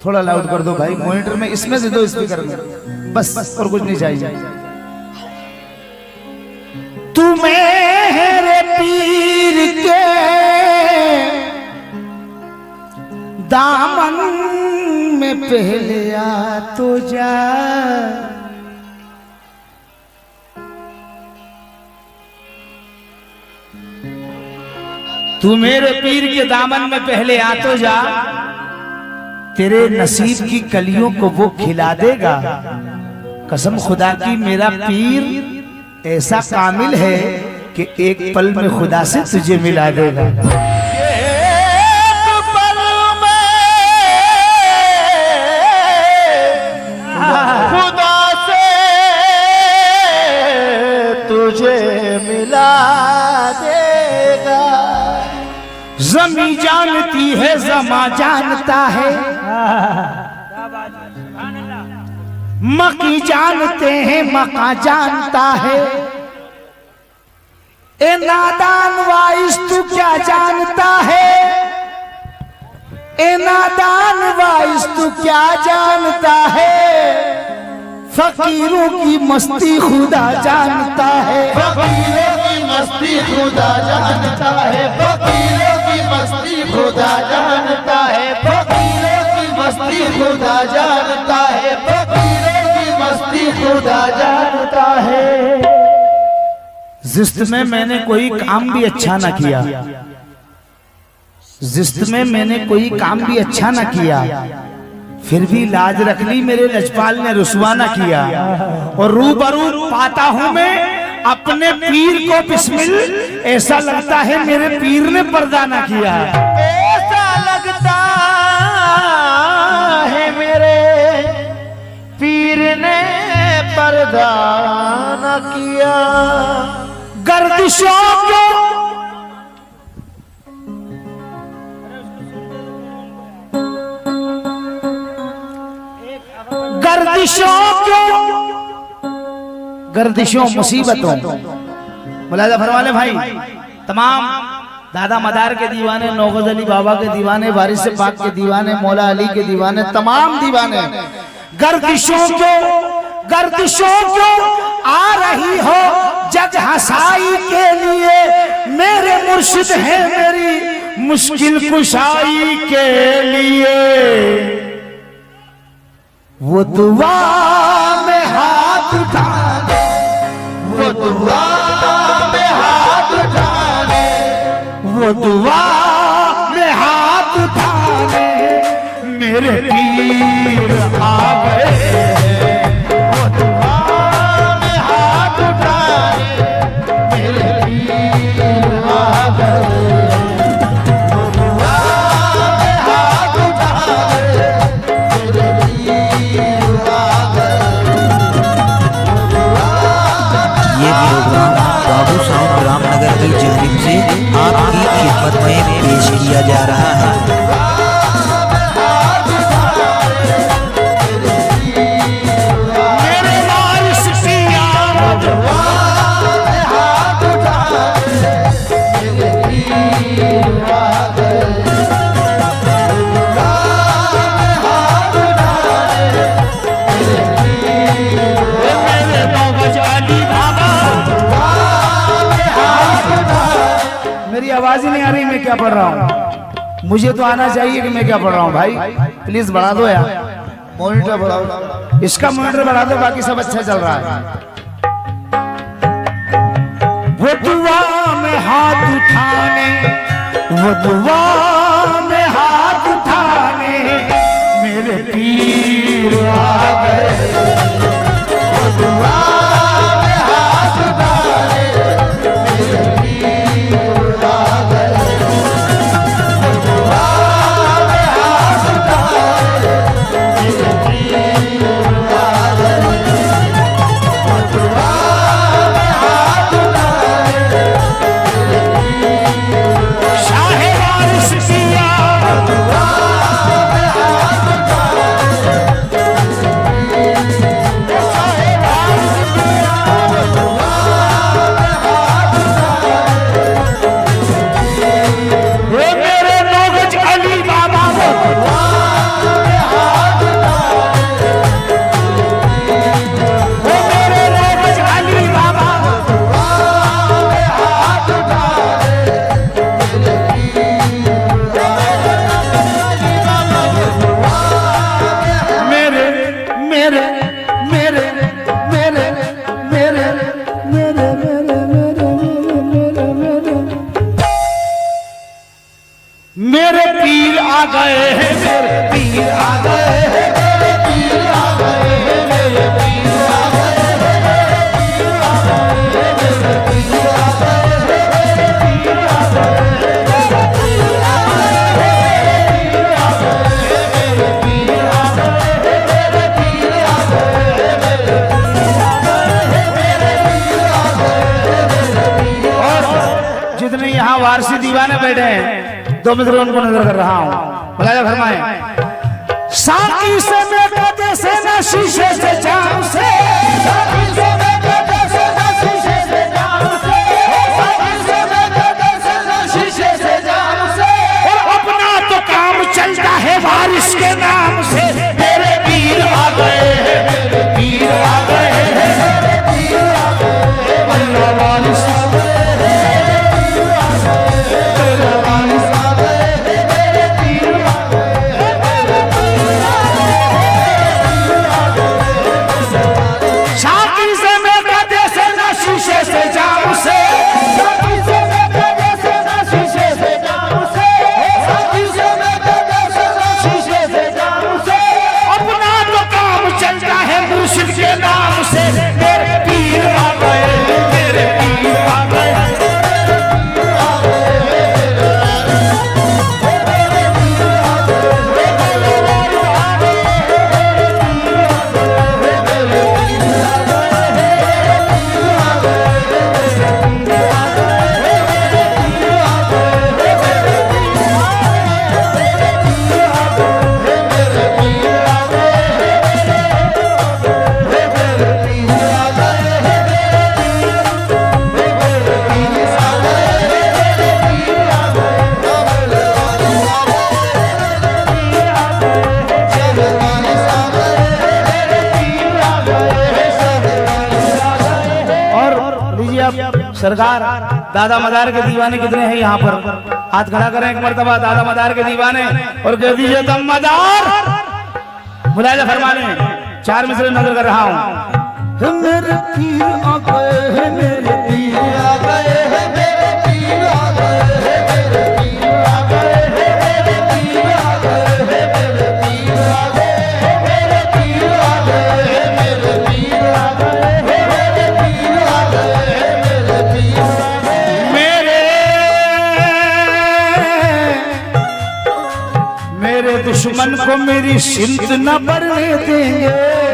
थोड़ा लाउड कर दो भाई मॉनिटर में, इसमें से दो स्पीकर में, बस और कुछ नहीं चाहिए। तू मेरे पीर के दामन में पहले आ तो जा, तू मेरे पीर के दामन में पहले आ तो जा, तेरे नसीब की कलियों को वो खिला देगा। कसम खुदा की मेरा पीर ऐसा कामिल है कि एक पल में खुदा से तुझे मिला देगा। खुदा से तुझे मिला देगा। ज़मी जानती है ज़मा जानता है, मकी जानते हैं मका जानता है। ए नादान वाइस तू क्या जानता है, ए नादान वाइस तू क्या जानता है। फकीरों की मस्ती खुदा जानता है, फकीरों की मस्ती खुदा जानता है, फकीरों की मस्ती खुदा जानता है, फकीरों की मस्ती खुदा जानता है, फकीरों की मस्ती खुदा जानता है। जिस्त में मैंने कोई काम भी अच्छा ना किया, जिस्त में मैंने कोई काम भी अच्छा ना किया, फिर भी लाज रख ली मेरे लजपाल ने रुसवा ना किया। और रूबरू पाता हूं मैं अपने पीर को बिस्मिल, ऐसा लगता है मेरे पीर ने पर्दा ना किया। ऐसा लगता है मेरे पीर ने पर्दा न किया। गर्दिशों को गर्दिशों मुसीबतों मुलाजा फरमाने भाई, तमाम दादा मदार के दीवाने, नौगज अली बाबा के दीवाने, वारिस पाक के दीवाने, मौला अली के दीवाने, तमाम दीवाने। गर्दिशों को आ रही हो जग हसाई के लिए, मेरे मुर्शिद है मेरी मुश्किल कुशाई के लिए। वो दुआ में हाथ उठाने, वो दुआ में हाथ उठाने, वो दुआ में हाथ उठाने मेरे पीर आ गए। वो दुआ में हाथ उठाने मेरे पीर आ गए। वो दुआ में हाथ उठाने मेरे पीर आ गए। ये प्रोग्राम बाबू साहब रामनगर की जानिब से आपकी खिदमत में पेश किया जा रहा है। मेरी आवाज ही नहीं आ रही, मैं क्या पढ़ रहा हूँ? मुझे तो आना चाहिए कि मैं क्या पढ़ रहा हूँ। भाई प्लीज बढ़ा दो यार, मॉनिटर बढ़ाओ, इसका मॉनिटर बढ़ा दो, बाकी सब अच्छा चल रहा है। वो दुआ में हाथ उठाने, वो दुआ में हाथ उठाने मेरे पीर आ गए। वो दुआ में हाथ उठाने मेरे पीर आ गए। वो दुआ में हाथ उठाने मेरे पीर आ गए। वो दुआ में हाथ उठाने मेरे पीर शाहे वारिस सिया, दुआ में हाथ उठाने शाहे वारिस आ गए हैं मेरे पीर आ गए हैं, मेरे पीर आ गए हैं, मेरे पीर आ गए हैं, मेरे पीर आ गए हैं, मेरे पीर आ गए हैं, मेरे पीर आ गए हैं, मेरे पीर आ गए हैं, मेरे पीर आ गए हैं, मेरे पीर आ गए हैं, मेरे पीर आ गए हैं, मेरे पीर। और जितने यहाँ वारसी दीवाने बैठे हैं, दो मित्रों उनको नजर कर रहा हूँ, भला फरमाए। साकी से मैं कदे से न शीशे से जाम से, साकी से मैं कदे से न शीशे से जाम से, साकी से मैं कदे से न शीशे से जाम से, और अपना तो काम चलता है वारिस के नाम से। मेरे पीर आ गए हैं, मेरे पीर आ गए हैं, मेरे पीर आ गए हैं, अल्लाह वारिस मेरे पीर आ गए हैं, मेरे वारिस आ गए हैं, मेरे पीर आ गए हैं, मेरे पीर आ गए हैं। साकी से मैं कदे से न शीशे से जाम से, साकी से मैं कदे से न शीशे से जाम से, साकी से मैं कदे से न शीशे से जाम से, अपना तो काम चलता है मुर्शिद के नाम से। मेरे पीर आ गए हैं, मेरे पीर आ गए हैं, सरकार दादा मदार के दीवाने कितने हैं यहाँ पर? हाथ खड़ा करें एक मर्तबा दादा मदार के दीवाने और कह दीजिए दम मदार मुलाजा फरमाने। चार मिसरे नजर कर रहा हूँ। मेरे पीर आ गए हैं, मेरे पीर आ गए हैं, मेरे पीर आ गए हैं, मेरे पीर आ गए हैं, मेरे पीर आ गए हैं, मेरे पीर आ गए हैं, मेरे पीर आ गए हैं, मेरे पीर आ गए हैं, मेरे पीर आ गए हैं, मेरे पीर आ गए हैं। मेरे दुश्मन को मेरी सिंध न बढ़ने देंगे,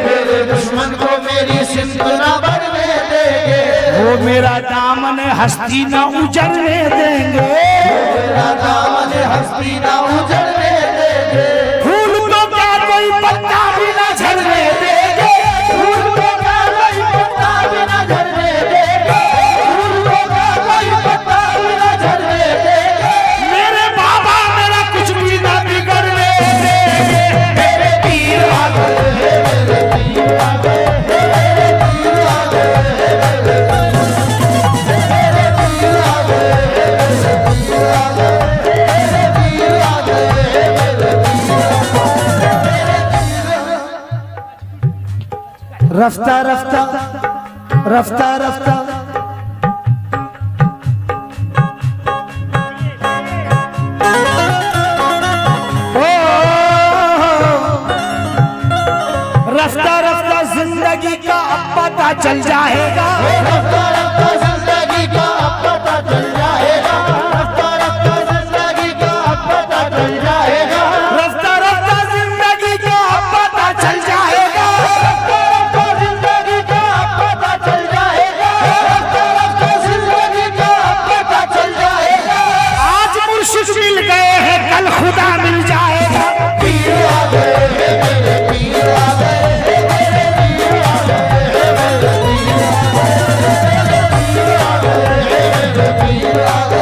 मेरे दुश्मन को मेरी सिंध न बढ़ने देंगे, वो मेरा दामन हस्ती न उजड़ने देंगे, मेरा दामन हस्ती न उजड़ने देंगे, फूल तो क्या कोई पत्ता भी न झड़ने देंगे, फूल को क्या कोई पत्ता भी न झड़ने देंगे, फूल को क्या कोई पत्ता भी न झड़ने देंगे, मेरे बाबा मेरा कुछ भी न बिगड़ने देंगे। मेरे पीर आ गए हैं, मेरे पीर आ गए हैं, मेरे पीर आ गए हैं, मेरे पीर आ गए हैं, मेरे पीर आ गए हैं, मेरे पीर आ गए हैं, मेरे पीर आ गए हैं। रफ्ता रफ्ता रफ्ता रफ्ता ओ रफ्ता रफ्ता जिंदगी का अब पता चल जाएगा, रफ्ता रफ्ता जिंदगी का अब पता चल जाएगा, रफ्ता रफ्ता जिंदगी का अब पता चल जाएगा, रफ्ता रफ्ता जिंदगी का अब पता चल जाएगा, रफ्ता रफ्ता जिंदगी का अब पता चल जाएगा, रफ्ता रफ्ता जिंदगी का अब पता चल जाएगा। आज मुर्शिद मिल गए हैं कल खुदा मिल जाएगा। पीर आ गए हैं, मेरे पीर आ गए हैं, मेरे पीर आ गए हैं, मेरे पीर आ गए हैं, मेरे पीर आ गए हैं, मेरे पीर आ गए हैं।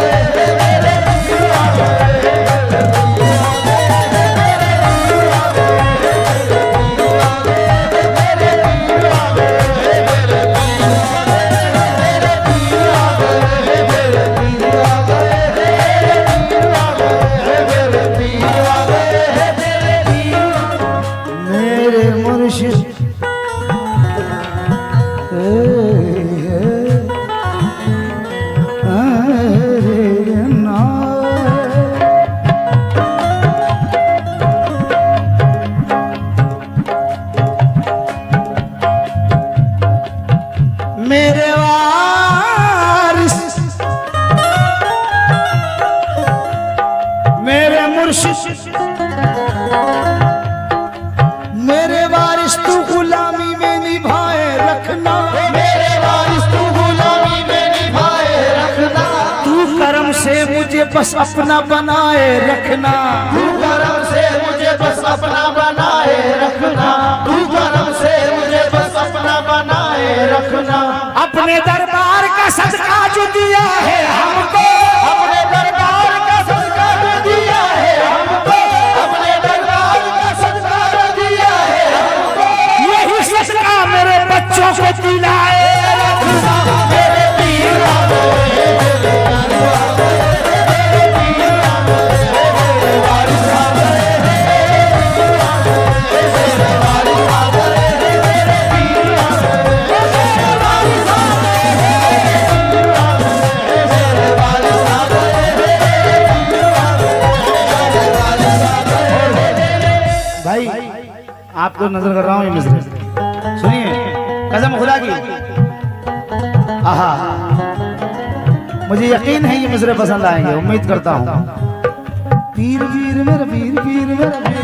मेरे वारिस तू गुलामी में निभाए रखना, मेरे वारिस तू गुलामी में निभाए रखना, तू करम से मुझे बस अपना बनाए रखना, तू करम से मुझे बस अपना बनाए रखना, तू करम से मुझे बस अपना बनाए रखना। अपने दरबार का सदका जो दिया है हमको, अपने दरबार का सदका जो दिया है हमको, अपने दरबार का सदका जो दिया है हमको, यही सदका मेरे बच्चों को दिलाए रखना। मेरे पीर भाई आपको नजर कर रहा हूँ ये मिस्र, सुनिए कसम खुदा की, आहा मुझे यकीन है ये मिस्र पसंद आएंगे, उम्मीद करता हूँ। पीर पीर मेरा पीर पीर मेरा पीर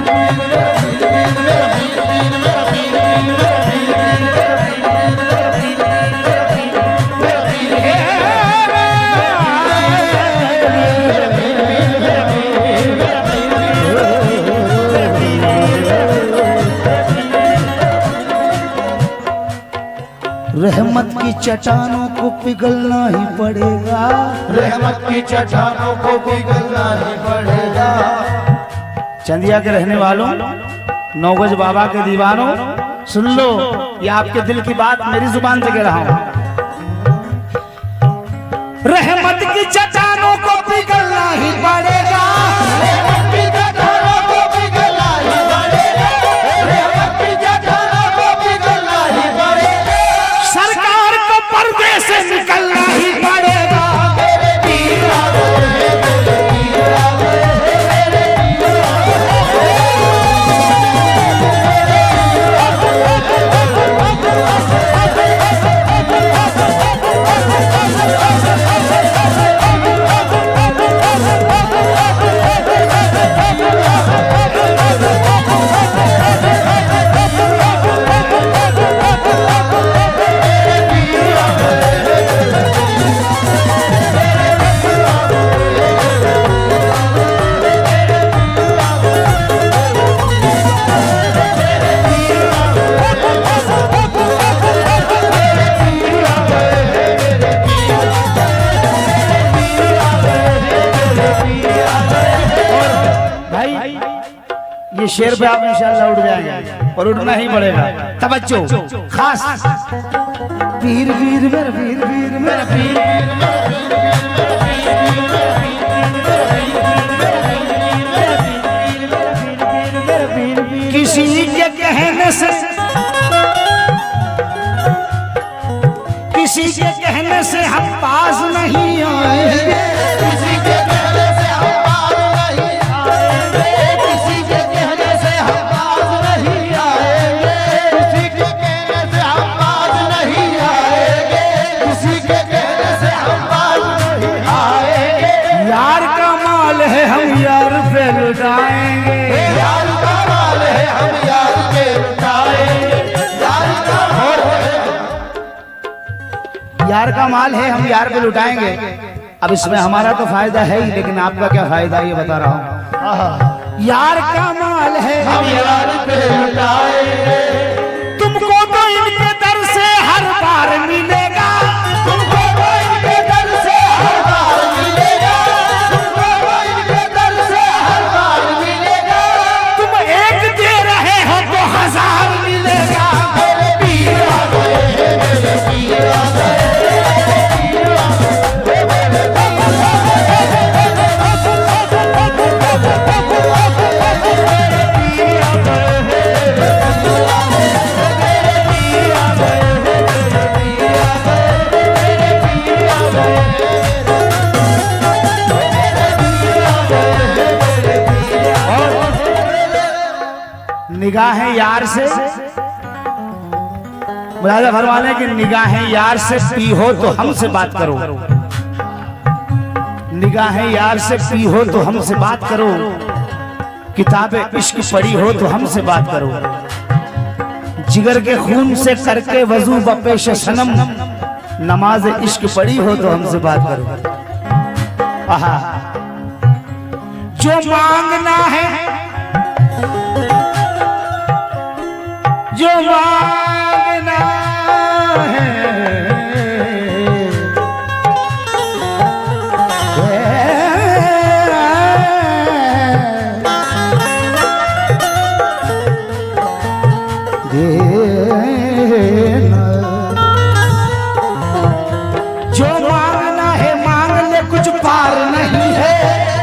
रहमत की चट्टानों को पिघलना ही पड़ेगा, रहमत की चट्टानों को पिघलना ही पड़ेगा। चंदिया के रहने वालों, नौगज बाबा के दीवानों, सुन लो ये आपके दिल की बात मेरी जुबान से कह रहा हूं। रहमत की चट्टानों को पिघलना ही पड़ेगा, रहमत की चट्टानों को पिघलना ही पड़ेगा, रहमत की चट्टानों को पिघलना ही पड़ेगा। सरकार को पर्दे से निकलना ही पड़ेगा। मेरे पीर आ गए, मेरे पीर आ गए, मेरे पीर आ ये शेर पे आप इंशाल्लाह उठ जाएंगे और उठना ही पड़ेगा। तवज्जो खास, पीर पीर मेरा पीर पीर मेरा पीर, किसी के कहने से, किसी के कहने से हम पास नहीं आएंगे, किसी के कहने से हम पास नहीं आएंगे, किसी के कहने से हम पास नहीं आएंगे, किसी के कहने से हम पास नहीं आएंगे, किसी के कहने से हम पास नहीं आएंगे। यार का माल है हम यार पे लुटाएंगे, यार का माल है हम यार पे लुटाएंगे, यार का माल है, यार का माल है हम यार पे लुटाएंगे। अब इसमें हमारा तो फायदा है ही, लेकिन आपका क्या फायदा ये बता रहा हूँ। यार का माल है हम यार पे लुटाएंगे, तुमको तो इनके दर से हर बार मिलेगा, तुमको वो इनके दर से हर बार मिलेगा, तुमको वो इनके दर से हर बार मिलेगा। तुम एक दे रहे हो तो हजार मिलेगा। मेरे पीर आ गए, मेरे पीर आ गए, निगाहें यार से, मुलाजा फरमाने की निगाहें यार से पी हो तो हमसे बात करो, निगाहें यार से पी हो तो हमसे बात करो, किताब इश्क पढ़ी हो तो हमसे बात करो। जिगर के खून से करके वजू बपेश सनम, नमाज इश्क पढ़ी हो तो हमसे बात करो। आहा, जो मांगना है, जो मांगना है, जो मांगना है मांग ले, कुछ पार नहीं है।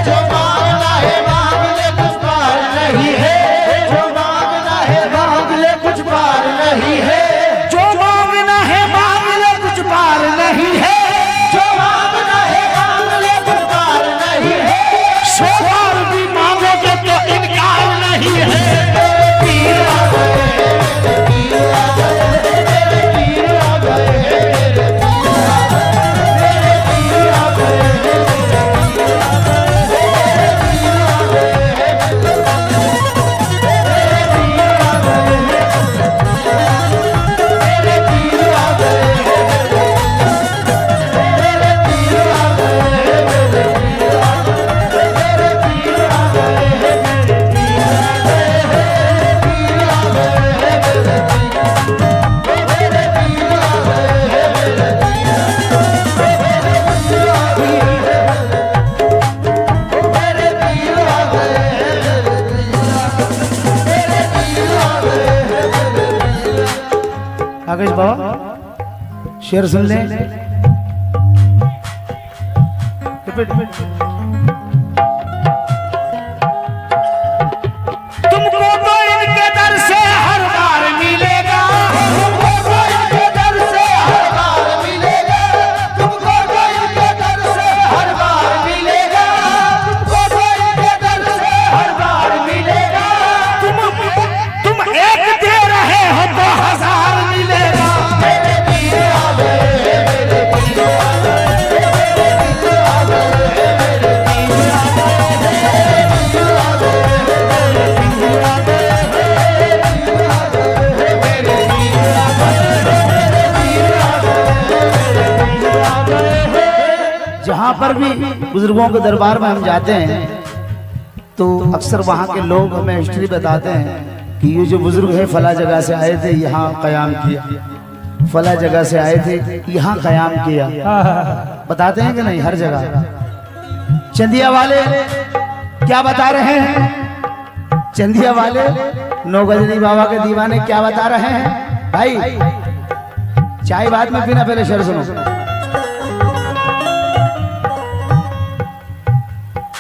जो मांगना है मांग ले, कुछ पार नहीं है। जो मांगना है मांग ले, कुछ पार नहीं है। जो मांगना है मांग ले, कुछ पार नहीं है। जो मांगना है मांग ले, कुछ पार नहीं है। 100 बार भी मांगोगे तो इनकार नहीं है। पीर आ गए, पीर आ गए, मेरे पीर आ गए, मेरे पीर आ गए, आकाश बाबा शेर सुन ले। तुमको तो इनके दर से हर बार मिलेगा, तुमको तो इनके दर से हर बार मिलेगा। तुमको तो इनके दर से हर बार मिलेगा। तुमको तो इनके दर से हर बार मिलेगा। तुम एक दे रहे हो तो 1000 मिलेगा। मेरे पीर आ गए, मेरे पीर आ गए, मेरे पीर आ गए, मेरे पीर आ गए, मेरे पीर आ गए, मेरे पीर आ गए, मेरे पीर आ गए, मेरे पीर आ गए, मेरे पीर आ गए। जहाँ पर भी बुजुर्गों के दरबार में हम जाते हैं तो अक्सर वहाँ के लोग हमें हिस्ट्री बताते हैं कि ये जो बुजुर्ग है फला जगह से आए थे, यहाँ कयाम किया, फला जगह से आए थे, यहाँ कयाम किया। बताते हैं कि नहीं? हर जगह। चंदिया वाले क्या बता रहे हैं? चंदिया वाले 9 गजनी बाबा के दीवाने क्या बता रहे हैं? भाई चाय बाद में पीना, पहले शेर सुनो।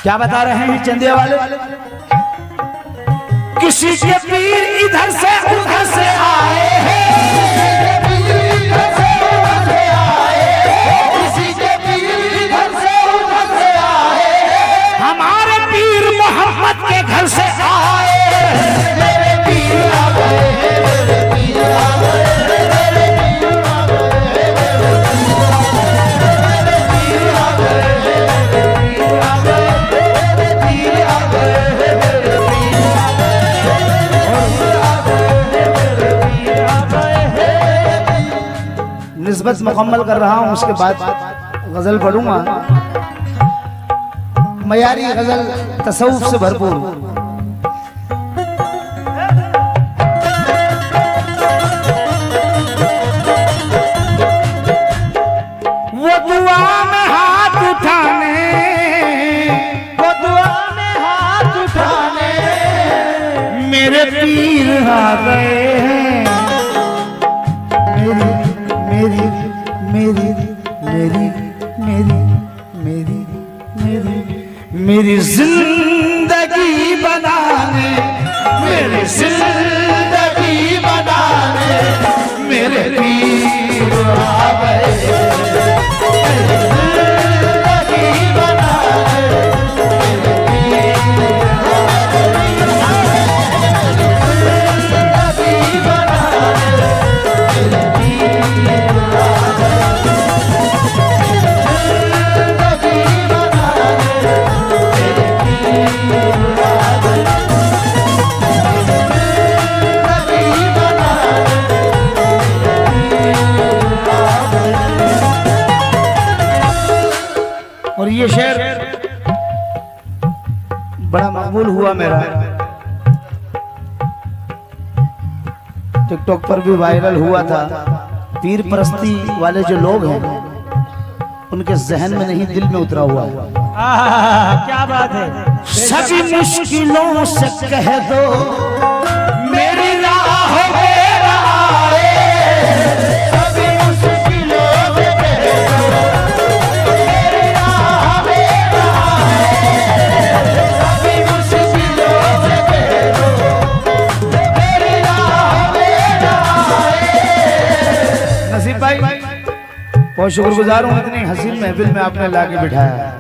क्या बता रहे हैं चंदिया वाले? किसी के पीर इधर से उधर से आए हैं, इधर से उधर से आए हैं, किसी के पीर इधर से उधर से आए हैं। हमारे पीर मोहम्मद के घर से आए हैं। मेरे पीर आ गए, मेरे पीर आ गए, मेरे पीर आ गए, मेरे पीर आ गए, मेरे पीर आ गए, मेरे पीर आ गए, मेरे पीर आ गए। निस्बत मुकम्मल कर रहा हूं, उसके बाद गजल पढ़ूंगा। मयारी गजल तसव्वुफ से भरपूर। वो दुआ में हाथ उठाने, वो दुआ में हाथ उठाने, मेरे पीर आ गए हैं। मेरी मेरी मेरी मेरी मेरी मेरी मेरी जिंदगी बनाने, मेरी जिंदगी बनाने, मेरे पीर आ गए, जिंदगी बनाने, मेरे पीर आ गए, जिंदगी बनाने, मेरे पीर आ गए, जिंदगी बनाने, मेरे पीर आ गए। बड़ा मकबूल हुआ मेरा, टिकटॉक पर भी वायरल हुआ था। पीर परस्ती वाले जो लोग हैं उनके जहन में नहीं दिल में उतरा हुआ है। क्या बात है। सभी मुश्किलों से कह दो मेरी राह मेरा आए, सभी मुश्किलों से कह दो मेरी राह मेरा आए, सभी मुश्किलों से कह दो मेरी राह मेरा आए। नसीब भाई बहुत शुक्रगुजार हूँ, इतनी हसीन महफिल में आपने लाके बिठाया।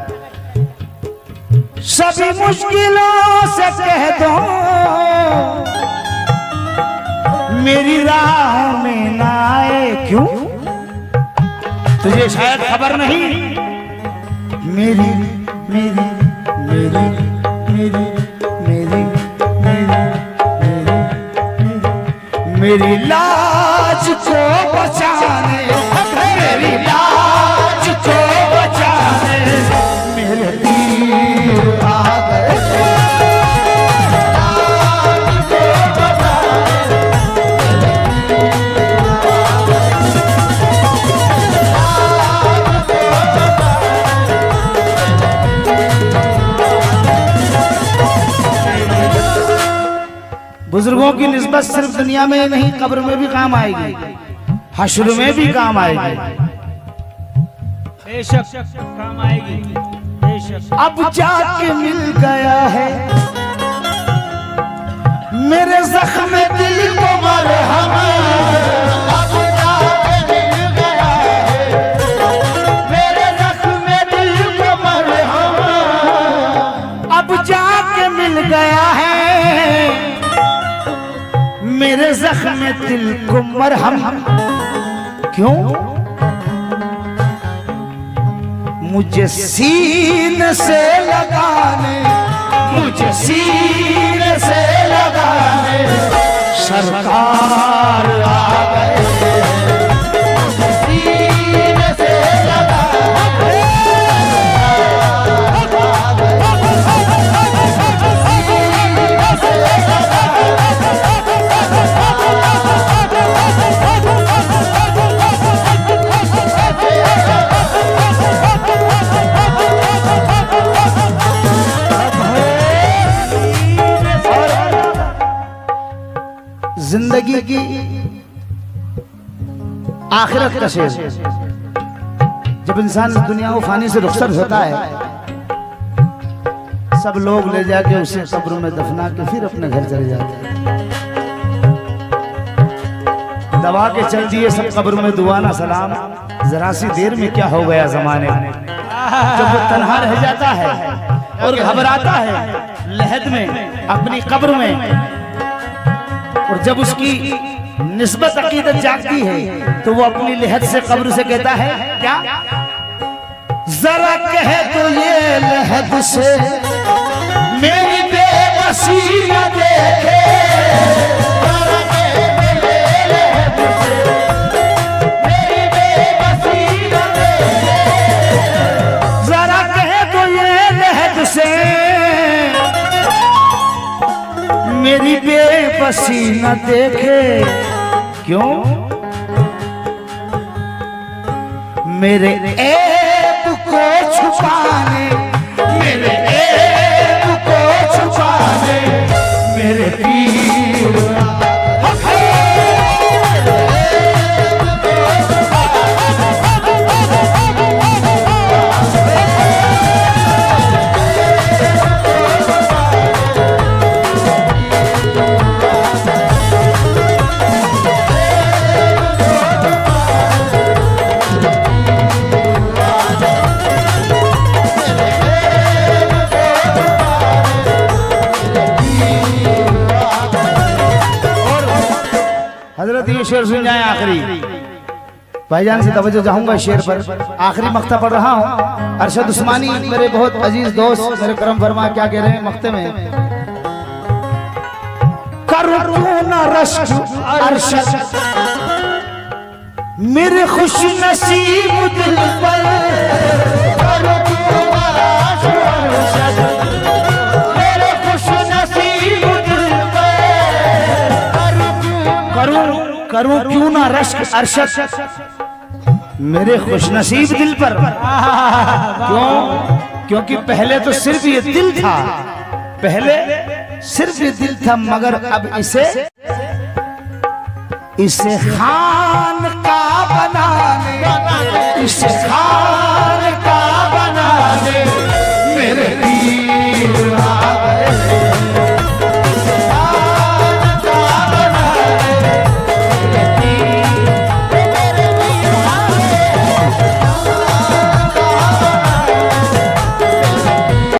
सभी मुश्किलों से कह दो मेरी राह में ना आए। क्यों? तुझे शायद खबर नहीं, मेरी मेरी मेरी मेरी मेरी मेरी मेरी लाज को बचाने, मेरी लाज को बचाने मेरे पीर आ गए। बुजुर्गों की निस्बत सिर्फ दुनिया में नहीं, कब्र में भी काम आएगी, हश्र में भी काम आएगी। बेशक काम आएगी, बेशक। अब जाके मिल गया है मेरे जख्म दिल को मरहम, अब जाके मिल गया है मेरे जख्म दिल को मरहम, अब जाके मिल गया है मेरे जख्म दिल को मरहम। क्यों? मुझे सीने से लगाने, मुझे सीने से लगाने सरकार आ गए, सीने से लगाने जिंदगी की आखिरत का शेर। जब इंसान इस दुनिया को फानी से रुखसत होता है, सब लोग ले जाके उसे कब्र में दफना के फिर अपने घर चले जाते हैं। दबा के चल दिए सब कब्र में दुआ ना सलाम, जरा सी देर में क्या हो गया जमाने में। जब वो तन्हा रह जाता है और घबराता है लहद में अपनी कब्र में, और जब उसकी निस्बत अकीदत जागती है तो वो अपनी लहद से कब्र से कहता है क्या? जरा कह तो ये लहद से मेरी बेबसी न देखे, जरा कह तो ये लहद से मेरी बेबसी न देखे, जरा कह तो ये लहद से मेरी बेबसी न देखे। क्यों? मेरे ऐब को छुपाने, मेरे ऐब को छुपाने मेरे पीर हजरत ये शेर सुन जाए आखिरी। भाईजान से तवज्जो चाहूंगा शेर पर। आखिरी मक्ता पढ़ रहा हूँ। अरशद उस्मानी मेरे बहुत अजीज दोस्त मेरे करम फरमा क्या कह रहे हैं मक्ते में? अरशद मेरे खुश नसीब दिल पर, मेरे रश्क अरशक मेरे खुशनसीब दिल पर। क्यों? क्योंकि पहले तो सिर्फ ये दिल था, पहले सिर्फ ये दिल था, मगर अब इसे खान का बनाने, इसे खान का बनाने